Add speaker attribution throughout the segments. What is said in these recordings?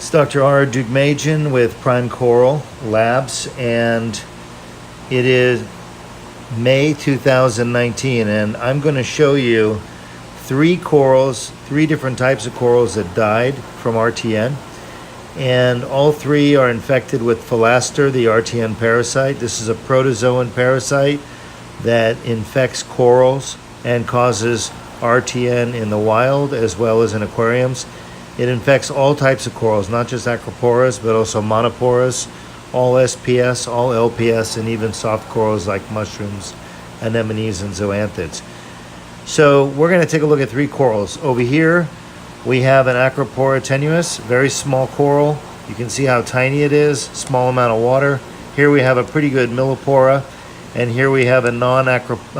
Speaker 1: It's Dr. R. Dugmajian with Prime Coral Labs, and it is May 2019, and I'm going to show you three different types of corals that died from RTN, and all three are infected with Philaster, the RTN parasite. This is a protozoan parasite that infects corals and causes RTN in the wild as well as in aquariums. It infects all types of corals, not just acroporas, but also monoporas, all SPS, all LPS, and even soft corals like mushrooms, anemones, and zoanthids. So we're going to take a look at three corals. Over here, we have an Acropora tenuis, very small coral. You can see how tiny it is, small amount of water. Here we have a pretty good millipora, and here we have a non-tenuis,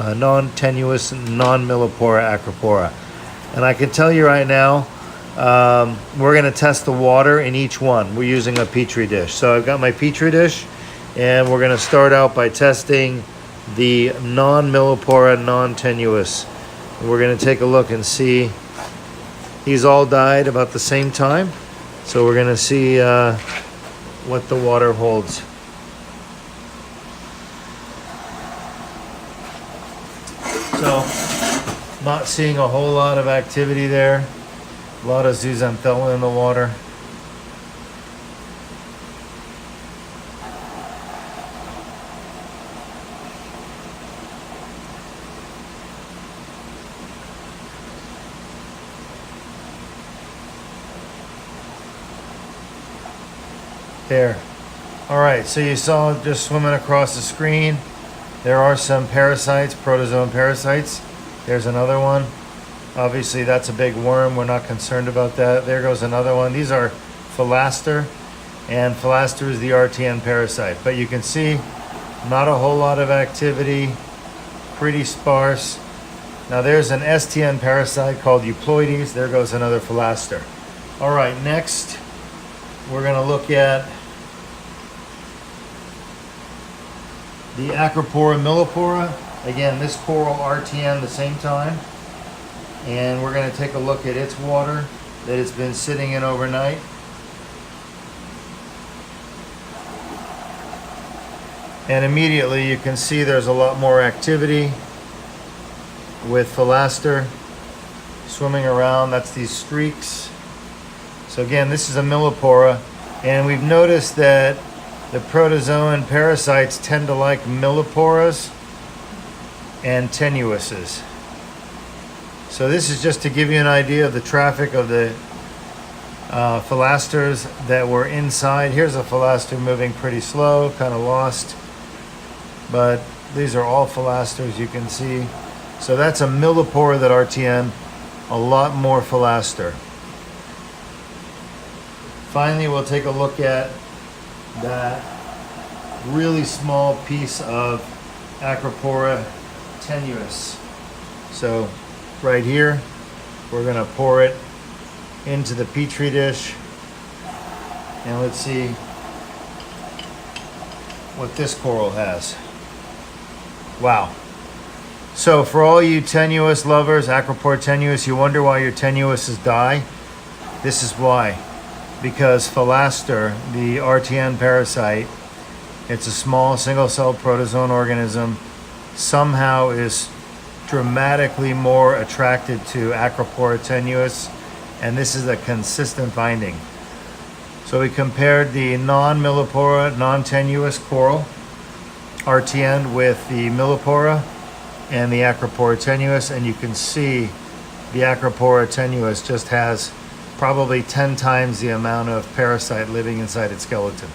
Speaker 1: non-millipora Acropora. And I can tell you right now, we're going to test the water in each one. We're using a petri dish. So I've got my petri dish, and we're going to start out by testing the non-millipora, non-tenuis. We're going to take a look and see. These all died about the same time. So we're going to see what the water holds. So, not seeing a whole lot of activity there. A lot of zooxanthella in the water. There. All right, so you saw just swimming across the screen. There are some parasites, protozoan parasites. There's another one. Obviously, that's a big worm. We're not concerned about that. There goes another one. These are Philaster, and Philaster is the RTN parasite. But you can see not a whole lot of activity, pretty sparse. Now there's an STN parasite called Euploides. There goes another Philaster. All right, next we're going to look at the Acropora millipora. Again, this coral RTN the same time. And we're going to take a look at its water that it's been sitting in overnight. And immediately you can see there's a lot more activity with Philaster swimming around. That's these streaks. So again, this is a millipora, and we've noticed that the protozoan parasites tend to like milliporas and tenuises. So this is just to give you an idea of the traffic of the Philasters that were inside. Here's a Philaster moving pretty slow, kind of lost. But these are all Philasters, you can see. So that's a millipora that RTN, a lot more Philaster. Finally, we'll take a look at that really small piece of Acropora tenuis. So right here, we're going to pour it into the petri dish, and let's see what this coral has. Wow. So for all you tenuis lovers, Acropora tenuis, you wonder why your tenuises die? This is why. Because Philaster, the RTN parasite, it's a small single-celled protozoan organism, somehow is dramatically more attracted to Acropora tenuis, and this is a consistent finding. So we compared the non-millipora, non-tenuis coral RTN with the millipora and the Acropora tenuis, and you can see the Acropora tenuis just has probably 10 times the amount of parasite living inside its skeleton.